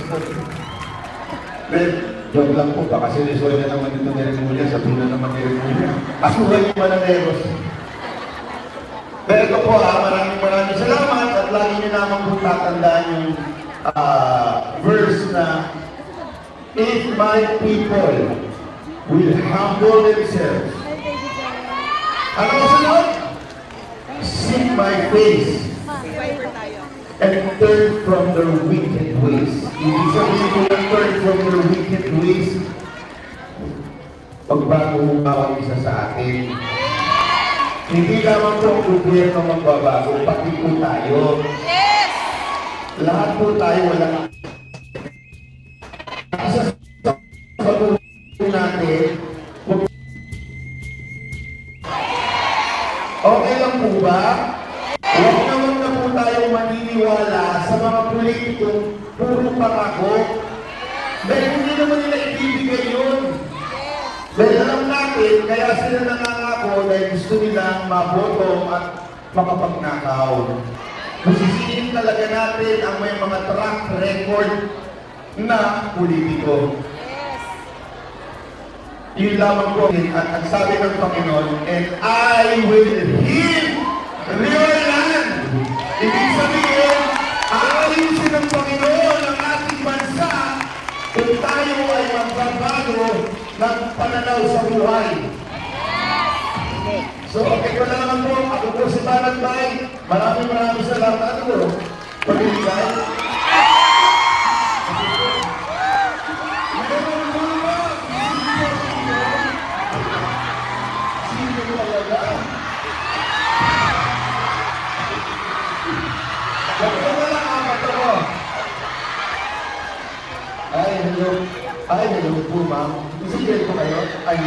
Well, joke lang po, baka seryosoy na naman dito ni Remulia, sabihin na naman ni Remulia. Asuhan yung mananeros. Pero ito po maraming salamat at lagi niyo naman po tatandaan yung verse na if my people will humble themselves. Ano ko sunod? Seek my face and turn from their wicked ways. Ibig sabihin ko na turn from their wicked ways, pagbago mo bawat isa sa atin. Hindi lamang po ang gobyerno magbabago, pati po tayo. Yes! Lahat po tayo walang isa sa pag-uwi natin. Okay lang po ba? Huwag naman na po tayong maniniwala sa mga politikong puro pangako. Dahil hindi naman nila ibibigay yun. Dahil alam natin, kaya sila nangangako dahil gusto nilang maboto at makapagnakaw. Masisingin talaga natin ang may mga track record na politiko. Yun lamang po at ang sabi ng Panginoon, and I will heal your land. Ibig sabihin, aayusin ng Panginoon ang ating bansa kung tayo ay magbabago ng pananaw sa buhay. So, okay ko na naman po. Ako po si Banat Bay. Maraming salamat po. Pag-ibigay. Ay, hello po, ma'am. Isigil po kayo? Ay,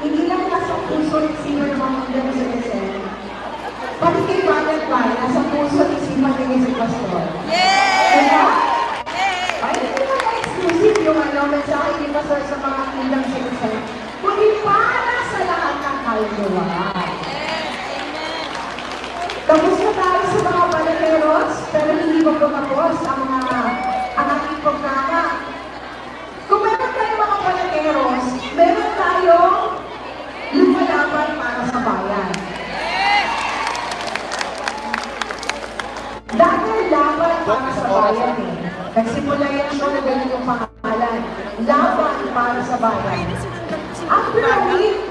hindi lang nasa puso at isipan ng mga hanggang sa Quezon. Pati kay Banat Bay, nasa puso at isipan ng si Pastor. Diba? Ay, hindi mo na-exclusive yung mensahe ni Pastor sa mga hanggang sa Quezon. Kundi para sa lahat ng kaluluwaan. Tapos na tayo sa mga palateros, pero hindi ko tapos ang aking programa. Kung meron tayo mga palateros, meron tayong lumalaban para sa bayan. Dahil laban para sa bayan eh. Nagsimula yan siya na ganun yung pangalan. Laban para sa bayan. Actually,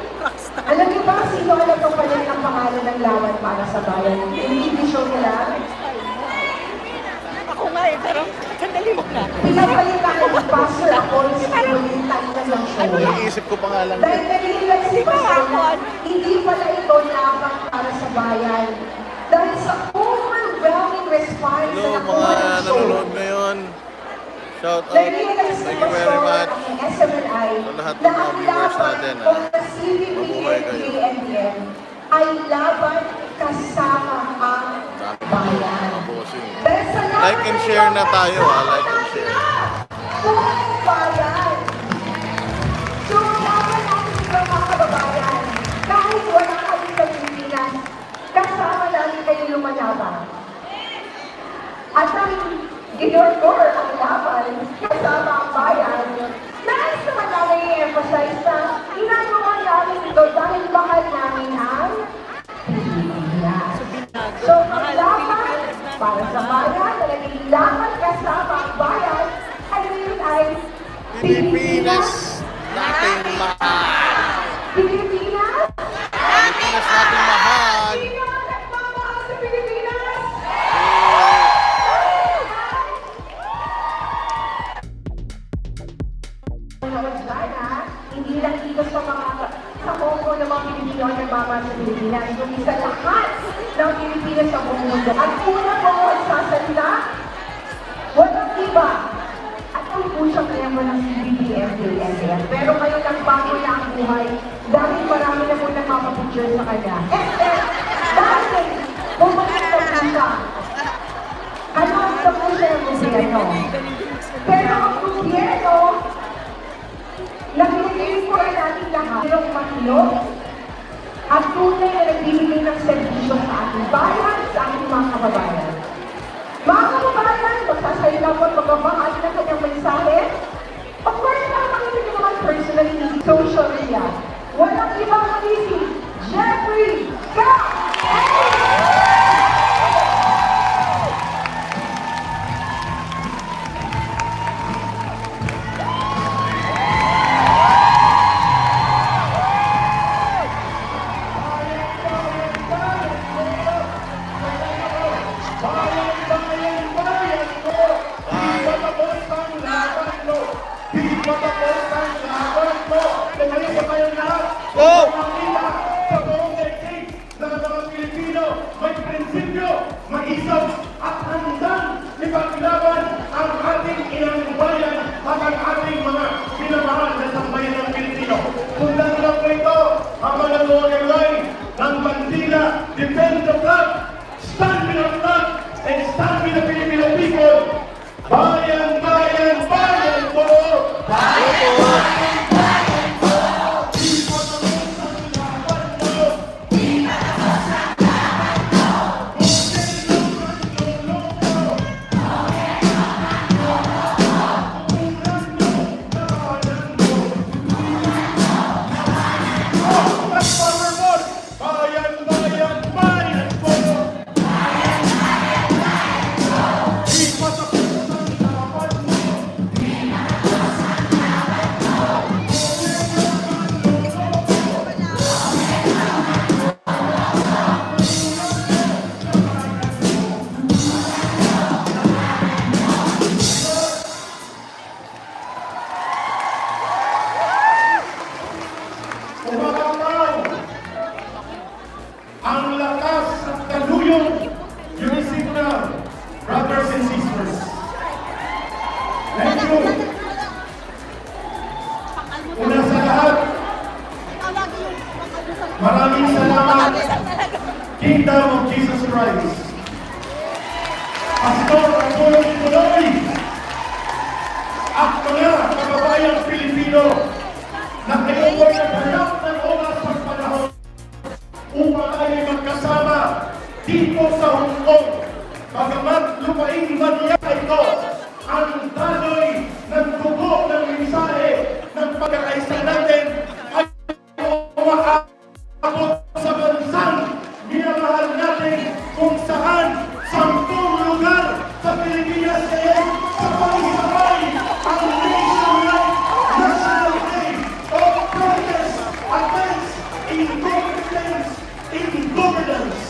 alam niyo ba sino alam ko pala ang pangalan ng laban para sa bayan? Hindi show nila. Ako nga eh, pero sandali mo na. Pinapalitan ko ng pastor ako sa palitan na ng show. Ano yung isip ko pangalan? Dahil naging si pastor, hindi pala ito laban para sa bayan. Dahil sa overwhelming response Hello, na mga nanonood ngayon. Shout out. Thank you very much. SMNI, sa lahat ng mga viewers natin. Mabuhay kayo. Ay laban kasama ang bayan. Dahil sa laban Like and share na tayo, like and share. buong bayan. So, laban natin sa mga kababayan. Kahit wala kami sa Pilipinas, kasama namin kayo lumalaban. At ang ginorgor ang laban kasama ang bayan, nais naman namin i-emphasize na ginagawa namin ito dahil mahal namin ang Pilipinas. So, ang laban para sa bayan, na naging laban kasama ang bayan, ay ngayon ay Pilipinas nating mahal. Pilipinas? Pilipinas nating mahal. Sino ang nagmamahal sa Pilipinas? Sana, hindi lang dito sa Kongo ng mga Pilipino ang nagmamahal sa Pilipinas, kundi sa lahat ng Pilipinas sa buong mundo. At una po ang sasalita, walang iba. At ang pusang member ng CBBM-KNF. Pero ngayon ang bago na ang buhay dahil marami na po nagmamapicture sa kanya. Dahil bumalik na po siya. Alam na po siya ng gobyerno. Pero ang gobyerno, nag-iipuran natin lahat ng mahilo at tunay na nagbibigay ng servisyo sa ating bayan, sa ating mga kababayan. Mga kababayan, magsasalita po at magbabahagi ng kanyang mensahe. Of course, nakakita niyo naman personally in social media. Walang ibang mag-isip, Jeffrey Ka! Go! Sa buong daigdig na ng mga Pilipino, may prinsipyo, mag-isang at handang ipaglaban ang ating inang bayan at ang ating mga pinamahal na sambayan ng Pilipino. Sundan lang po ito ang mga lower line ng bandila, defend the flag, stand with the flag, and stand with the Filipino people. Bayan, bayan, bayan po! Bayan, bayan, bayan po! Di pa sa pusang laban mo. Umabangkaw ang lakas at kaluyong yung signal, brothers and sisters. Thank you. Una sa lahat, maraming salamat, Kingdom of Jesus Christ. Pastor Apollo Tuloy at mga kababayang Pilipino na kayo po ay naghanap ng oras at panahon upang tayo magkasama dito sa Hong Kong. Bagamat lupaing Maria ito, ang daloy ng dugo ng mensahe ng pagkakaisa natin ay umaabot sa bansang minamahal natin kung saan 10 lugar sa Pilipinas ngayon sa pagsabay ang National Day of Progress Advance in Competence in Governance.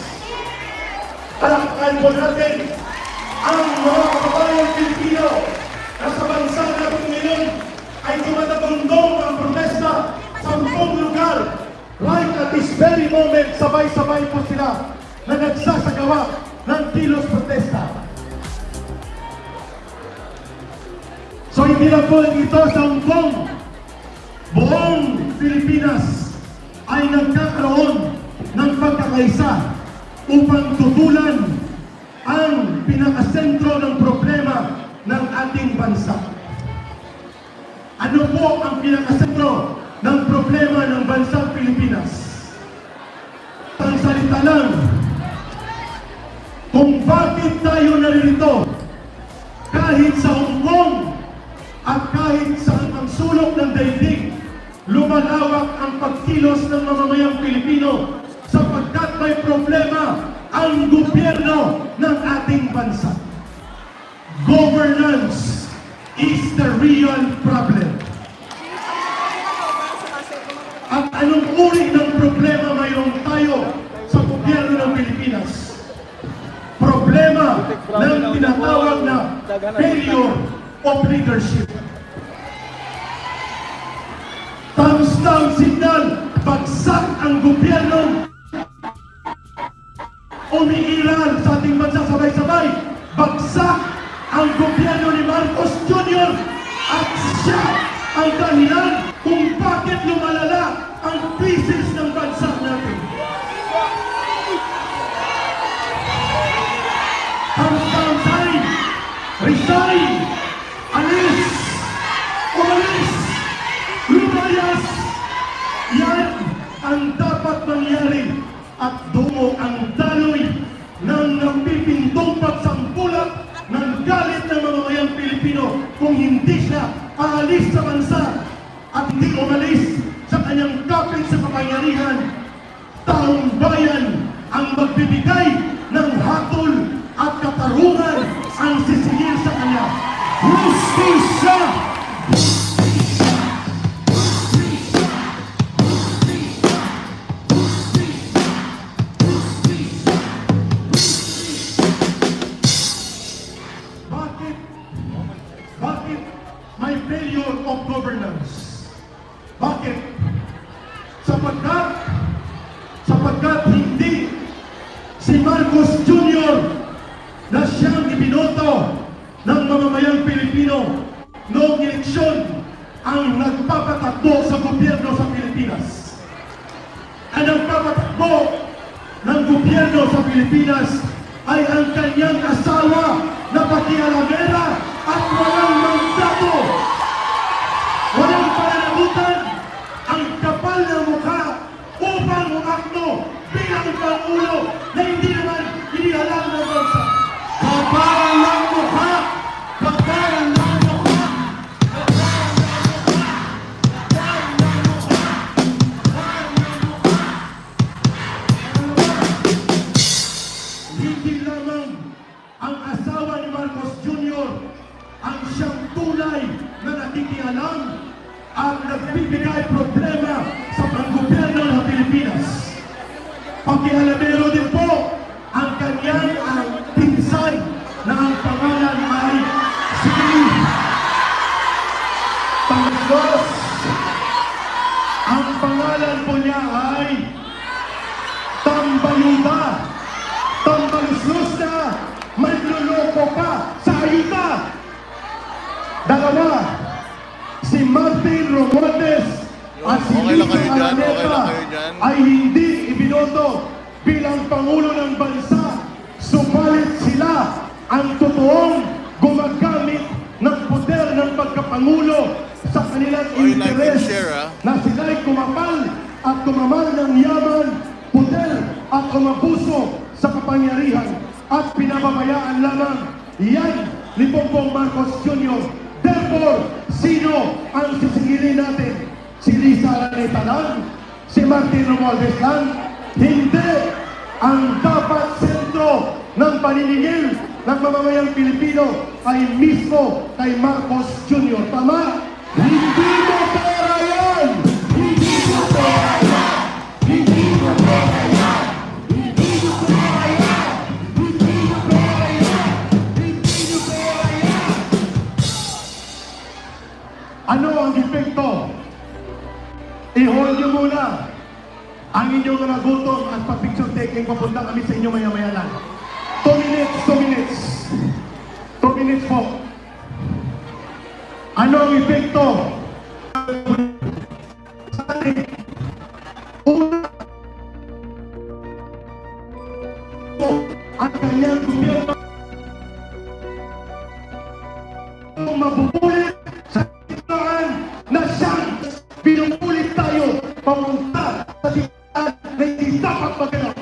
Palakpakan po natin ang mga kababayang Pilipino na sa bansa natin ngayon ay tumatagundong ang protesta sa 10 lugar. Right at this very moment, sabay-sabay po sila na nagsasagawa ng kilos protesta. So hindi lang po ito sa Hong Kong, buong Pilipinas ay nagkakaroon ng pagkakaisa upang tutulan ang pinakasentro ng problema ng ating bansa. Ano po ang pinakasentro ng problema ng bansang Pilipinas? Ang salita lang, kung bakit tayo naririto kahit sa Hong Kong At kahit saan ang sulok ng daigdig, lumalawak ang pagkilos ng mamamayang Pilipino sapagkat may problema ang gobyerno ng ating bansa. Governance is the real problem. At anong uri ng problema mayroon tayo sa gobyerno ng Pilipinas? Problema ng tinatawag na failure of leadership. Thumbs-down signal, bagsak ang gobyerno. Umiiral sa ating bansa sabay-sabay, bagsak ang gobyerno ni Marcos Jr. at siya ang dahilan kung bakit lumalala ang krisis ng bansa natin. Thumbs-down sign, resign, alis, umalis, lumayas. Yan ang dapat mangyari at doon ang daloy ng napipintong pagsampulat ng galit ng mamamayang Pilipino kung hindi siya aalis sa bansa at hindi umalis sa kanyang kapit sa kapangyarihan. Taong bayan ang magbibigay ng hatol at katarungan ang sisingil sa kanya. Justisya! Bakit may failure of governance? Bakit? Sapagkat hindi si Marcos Jr. na siyang ibinoto ng mamamayang Pilipino noong eleksyon ang nagpapatakbo sa gobyerno sa Pilipinas. Ang nagpapatakbo ng gobyerno sa Pilipinas ay ang kanyang asawa na pakialamera at walang mandato. Walang pananagutan ang kapal ng mukha upang umakto bilang Pangulo na hindi naman inihalang ng bansa. Kapal ng mukha! Kapal ng mukha! Hindi lamang ang asawa ni Marcos Jr. ang siyang tunay na nakikialam at nagbibigay problema sa panggobyerno ng Pilipinas. Pakialamero din po ang kanyang pinsan na ang pangalan ay si Panglos. Ang pangalan po niya ay Tambayuda. Tambaluslos na may luloko pa sa ayuda. Dalawa, si Martin Romualdez at si Okay lang Lisa kayo dyan, okay lang Araneta kayo dyan. ay hindi ibinoto bilang Pangulo ng Bansa, subalit sila ang totoong gumagamit ng poder ng pagkapangulo sa kanilang Okay, like and interes share, ah. na sila'y kumapal at kumamal ng yaman, poder at umabuso sa kapangyarihan at pinababayaan lamang yan ni Bongbong Marcos Jr. Therefore, sino ang sisingilin natin? Si Lisa Araneta lang? Si Martin Romualdez lang? Hindi! Ang dapat sentro ng paniningil ng mamamayang Pilipino ay mismo kay Marcos Jr. Tama? Hindi mo pera yan! Hindi mo pera yan! Hindi mo pera yan! Hindi mo pera yan! Hindi mo pera yan! Hindi mo pera yan! Ano ang epekto? I-hold nyo muna ang inyong mga gutom at pag-picture taking. Papunta kami sa inyo maya-maya lang. 2 minutes, 2 minutes. 2 minutes po. Ano ang epekto? Una, ang kanyang gobyerno mabubulit sa tindahan na siyang pinupulit tayo pamunta sa tindahan na hindi dapat magalaw.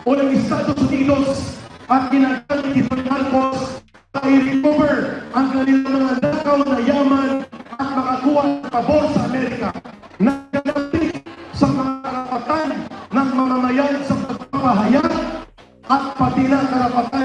o ng Estados Unidos at ginagamit ni Marcos na i-recover ang kanilang mga nakaw na yaman at makakuha ng pabor sa Amerika. Nagkalapit sa mga karapatan ng mamamayan sa pagpapahayag at pati na karapatan